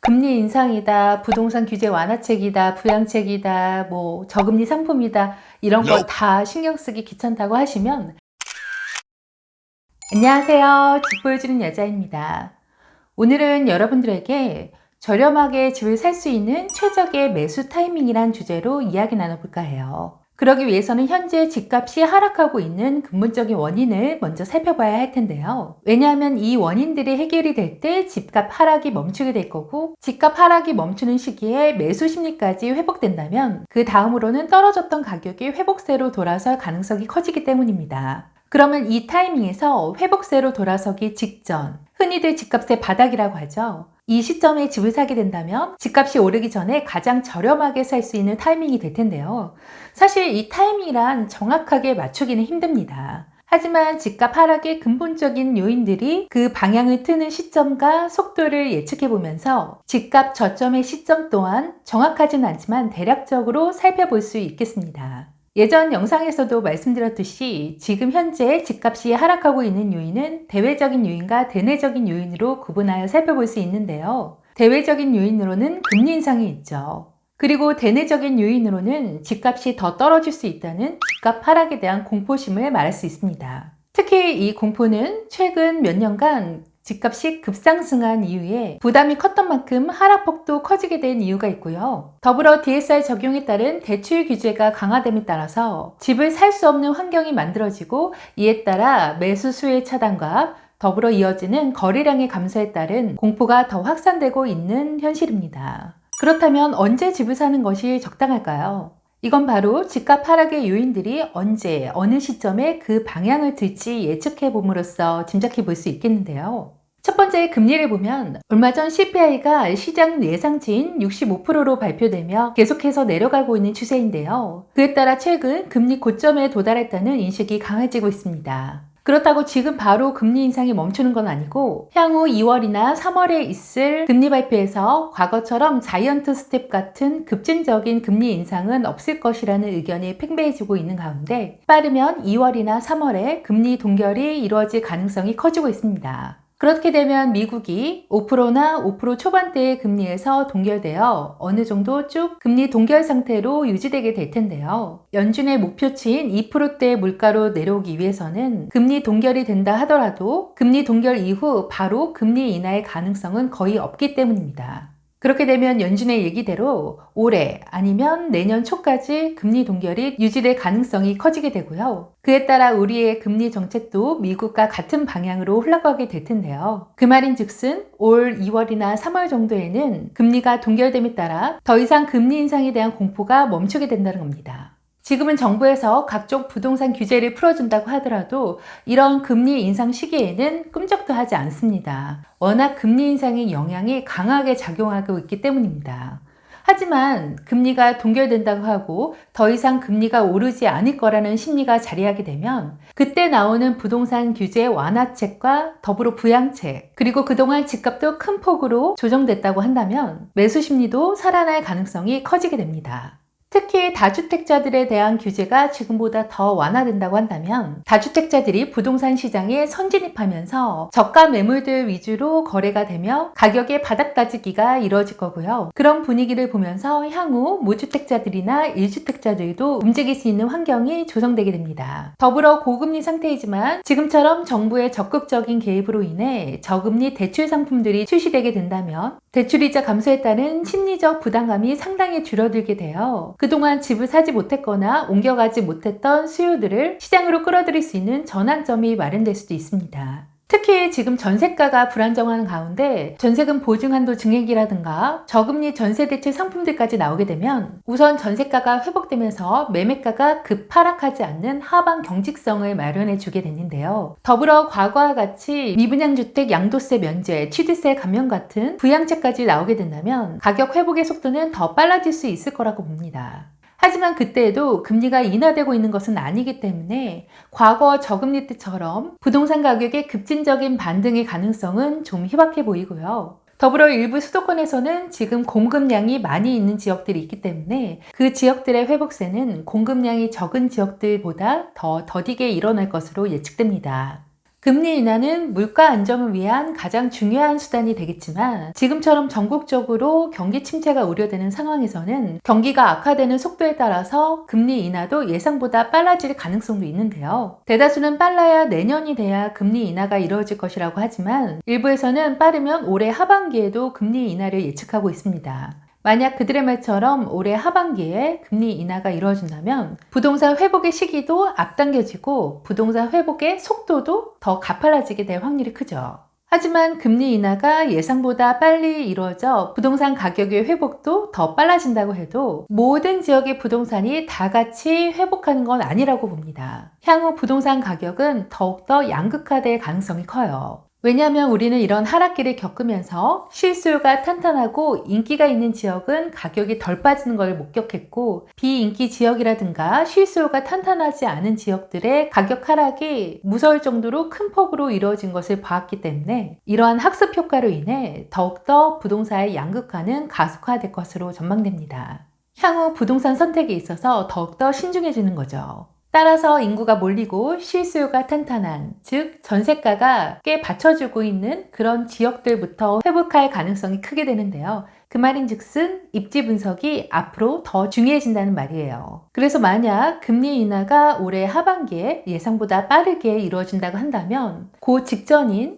금리 인상이다, 부동산 규제 완화책이다, 부양책이다, 뭐 저금리 상품이다, 이런 거 다 신경 쓰기 귀찮다고 하시면 안녕하세요. 집 보여주는 여자입니다. 오늘은 여러분들에게 저렴하게 집을 살 수 있는 최적의 매수 타이밍이란 주제로 이야기 나눠볼까 해요. 그러기 위해서는 현재 집값이 하락하고 있는 근본적인 원인을 먼저 살펴봐야 할 텐데요. 왜냐하면 이 원인들이 해결이 될 때 집값 하락이 멈추게 될 거고, 집값 하락이 멈추는 시기에 매수 심리까지 회복된다면 그 다음으로는 떨어졌던 가격이 회복세로 돌아설 가능성이 커지기 때문입니다. 그러면 이 타이밍에서 회복세로 돌아서기 직전, 흔히들 집값의 바닥이라고 하죠. 이 시점에 집을 사게 된다면 집값이 오르기 전에 가장 저렴하게 살 수 있는 타이밍이 될 텐데요. 사실 이 타이밍이란 정확하게 맞추기는 힘듭니다. 하지만 집값 하락의 근본적인 요인들이 그 방향을 트는 시점과 속도를 예측해 보면서 집값 저점의 시점 또한 정확하진 않지만 대략적으로 살펴볼 수 있겠습니다. 예전 영상에서도 말씀드렸듯이 지금 현재 집값이 하락하고 있는 요인은 대외적인 요인과 대내적인 요인으로 구분하여 살펴볼 수 있는데요. 대외적인 요인으로는 금리 인상이 있죠. 그리고 대내적인 요인으로는 집값이 더 떨어질 수 있다는 집값 하락에 대한 공포심을 말할 수 있습니다. 특히 이 공포는 최근 몇 년간 집값이 급상승한 이후에 부담이 컸던 만큼 하락폭도 커지게 된 이유가 있고요. 더불어 DSR 적용에 따른 대출 규제가 강화됨에 따라서 집을 살 수 없는 환경이 만들어지고, 이에 따라 매수 수의 차단과 더불어 이어지는 거래량의 감소에 따른 공포가 더 확산되고 있는 현실입니다. 그렇다면 언제 집을 사는 것이 적당할까요? 이건 바로 집값 하락의 요인들이 언제, 어느 시점에 그 방향을 들지 예측해 봄으로써 짐작해 볼 수 있겠는데요. 첫 번째 금리를 보면 얼마 전 CPI가 시장 예상치인 65%로 발표되며 계속해서 내려가고 있는 추세인데요. 그에 따라 최근 금리 고점에 도달했다는 인식이 강해지고 있습니다. 그렇다고 지금 바로 금리 인상이 멈추는 건 아니고 향후 2월이나 3월에 있을 금리 발표에서 과거처럼 자이언트 스텝 같은 급진적인 금리 인상은 없을 것이라는 의견이 팽배해지고 있는 가운데 빠르면 2월이나 3월에 금리 동결이 이루어질 가능성이 커지고 있습니다. 그렇게 되면 미국이 5%나 5% 초반대의 금리에서 동결되어 어느 정도 쭉 금리 동결 상태로 유지되게 될 텐데요. 연준의 목표치인 2%대 물가로 내려오기 위해서는 금리 동결이 된다 하더라도 금리 동결 이후 바로 금리 인하의 가능성은 거의 없기 때문입니다. 그렇게 되면 연준의 얘기대로 올해 아니면 내년 초까지 금리 동결이 유지될 가능성이 커지게 되고요. 그에 따라 우리의 금리 정책도 미국과 같은 방향으로 흘러가게 될 텐데요. 그 말인즉슨 올 2월이나 3월 정도에는 금리가 동결됨에 따라 더 이상 금리 인상에 대한 공포가 멈추게 된다는 겁니다. 지금은 정부에서 각종 부동산 규제를 풀어준다고 하더라도 이런 금리 인상 시기에는 꿈쩍도 하지 않습니다. 워낙 금리 인상의 영향이 강하게 작용하고 있기 때문입니다. 하지만 금리가 동결된다고 하고 더 이상 금리가 오르지 않을 거라는 심리가 자리하게 되면 그때 나오는 부동산 규제 완화책과 더불어 부양책, 그리고 그동안 집값도 큰 폭으로 조정됐다고 한다면 매수 심리도 살아날 가능성이 커지게 됩니다. 특히 다주택자들에 대한 규제가 지금보다 더 완화된다고 한다면 다주택자들이 부동산 시장에 선진입하면서 저가 매물들 위주로 거래가 되며 가격의 바닥 다지기가 이루어질 거고요. 그런 분위기를 보면서 향후 무주택자들이나 1주택자들도 움직일 수 있는 환경이 조성되게 됩니다. 더불어 고금리 상태이지만 지금처럼 정부의 적극적인 개입으로 인해 저금리 대출 상품들이 출시되게 된다면 대출이자 감소에 따른 심리적 부담감이 상당히 줄어들게 돼요. 그동안 집을 사지 못했거나 옮겨가지 못했던 수요들을 시장으로 끌어들일 수 있는 전환점이 마련될 수도 있습니다. 특히 지금 전세가가 불안정한 가운데 전세금 보증한도 증액이라든가 저금리 전세 대출 상품들까지 나오게 되면 우선 전세가가 회복되면서 매매가가 급하락하지 않는 하방 경직성을 마련해 주게 되는데요. 더불어 과거와 같이 미분양주택 양도세 면제, 취득세 감면 같은 부양책까지 나오게 된다면 가격 회복의 속도는 더 빨라질 수 있을 거라고 봅니다. 하지만 그때에도 금리가 인하되고 있는 것은 아니기 때문에 과거 저금리 때처럼 부동산 가격의 급진적인 반등의 가능성은 좀 희박해 보이고요. 더불어 일부 수도권에서는 지금 공급량이 많이 있는 지역들이 있기 때문에 그 지역들의 회복세는 공급량이 적은 지역들보다 더 더디게 일어날 것으로 예측됩니다. 금리 인하는 물가 안정을 위한 가장 중요한 수단이 되겠지만 지금처럼 전국적으로 경기 침체가 우려되는 상황에서는 경기가 악화되는 속도에 따라서 금리 인하도 예상보다 빨라질 가능성도 있는데요. 대다수는 빨라야 내년이 돼야 금리 인하가 이루어질 것이라고 하지만 일부에서는 빠르면 올해 하반기에도 금리 인하를 예측하고 있습니다. 만약 그들의 말처럼 올해 하반기에 금리 인하가 이루어진다면 부동산 회복의 시기도 앞당겨지고 부동산 회복의 속도도 더 가팔라지게 될 확률이 크죠. 하지만 금리 인하가 예상보다 빨리 이루어져 부동산 가격의 회복도 더 빨라진다고 해도 모든 지역의 부동산이 다 같이 회복하는 건 아니라고 봅니다. 향후 부동산 가격은 더욱더 양극화될 가능성이 커요. 왜냐하면 우리는 이런 하락기를 겪으면서 실수요가 탄탄하고 인기가 있는 지역은 가격이 덜 빠지는 걸 목격했고 비인기 지역이라든가 실수요가 탄탄하지 않은 지역들의 가격 하락이 무서울 정도로 큰 폭으로 이루어진 것을 봐왔기 때문에 이러한 학습 효과로 인해 더욱더 부동산의 양극화는 가속화될 것으로 전망됩니다. 향후 부동산 선택에 있어서 더욱더 신중해지는 거죠. 따라서 인구가 몰리고 실수요가 탄탄한, 즉 전세가가 꽤 받쳐주고 있는 그런 지역들부터 회복할 가능성이 크게 되는데요. 그 말인즉슨 입지 분석이 앞으로 더 중요해진다는 말이에요. 그래서 만약 금리 인하가 올해 하반기에 예상보다 빠르게 이루어진다고 한다면 그 직전인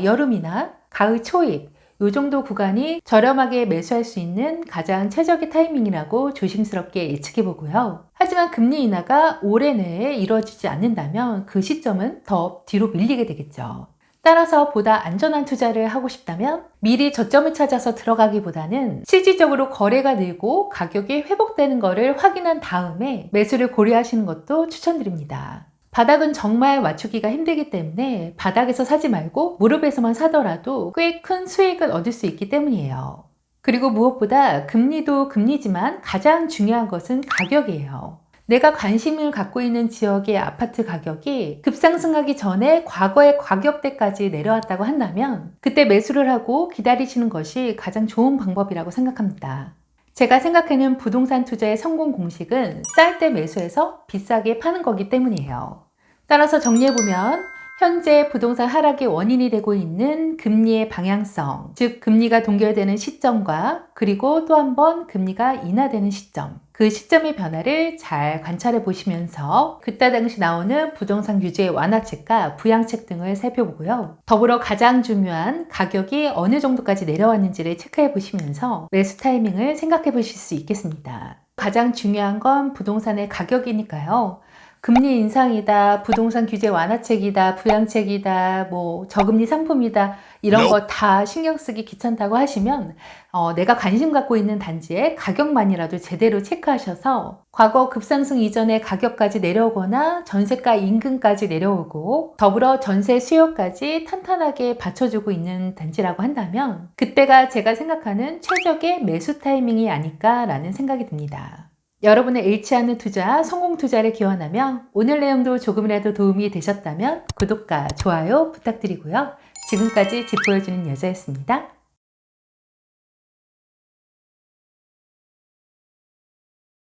여름이나 가을 초입 이 정도 구간이 저렴하게 매수할 수 있는 가장 최적의 타이밍이라고 조심스럽게 예측해 보고요. 하지만 금리 인하가 올해 내에 이루어지지 않는다면 그 시점은 더 뒤로 밀리게 되겠죠. 따라서 보다 안전한 투자를 하고 싶다면 미리 저점을 찾아서 들어가기보다는 실질적으로 거래가 늘고 가격이 회복되는 것을 확인한 다음에 매수를 고려하시는 것도 추천드립니다. 바닥은 정말 맞추기가 힘들기 때문에 바닥에서 사지 말고 무릎에서만 사더라도 꽤 큰 수익을 얻을 수 있기 때문이에요. 그리고 무엇보다 금리도 금리지만 가장 중요한 것은 가격이에요. 내가 관심을 갖고 있는 지역의 아파트 가격이 급상승하기 전에 과거의 가격대까지 내려왔다고 한다면 그때 매수를 하고 기다리시는 것이 가장 좋은 방법이라고 생각합니다. 제가 생각하는 부동산 투자의 성공 공식은 쌀 때 매수해서 비싸게 파는 거기 때문이에요. 따라서 정리해보면 현재 부동산 하락의 원인이 되고 있는 금리의 방향성, 즉 금리가 동결되는 시점과 그리고 또 한 번 금리가 인하되는 시점, 그 시점의 변화를 잘 관찰해 보시면서 그때 당시 나오는 부동산 규제의 완화책과 부양책 등을 살펴보고요. 더불어 가장 중요한 가격이 어느 정도까지 내려왔는지를 체크해 보시면서 매수 타이밍을 생각해 보실 수 있겠습니다. 가장 중요한 건 부동산의 가격이니까요. 금리 인상이다, 부동산 규제 완화책이다, 부양책이다, 뭐 저금리 상품이다 이런 거 다 신경 쓰기 귀찮다고 하시면 내가 관심 갖고 있는 단지의 가격만이라도 제대로 체크하셔서 과거 급상승 이전의 가격까지 내려오거나 전세가 인근까지 내려오고 더불어 전세 수요까지 탄탄하게 받쳐주고 있는 단지라고 한다면 그때가 제가 생각하는 최적의 매수 타이밍이 아닐까라는 생각이 듭니다. 여러분의 잃지 않는 투자, 성공 투자를 기원하며 오늘 내용도 조금이라도 도움이 되셨다면 구독과 좋아요 부탁드리고요. 지금까지 집 보여주는 여자였습니다.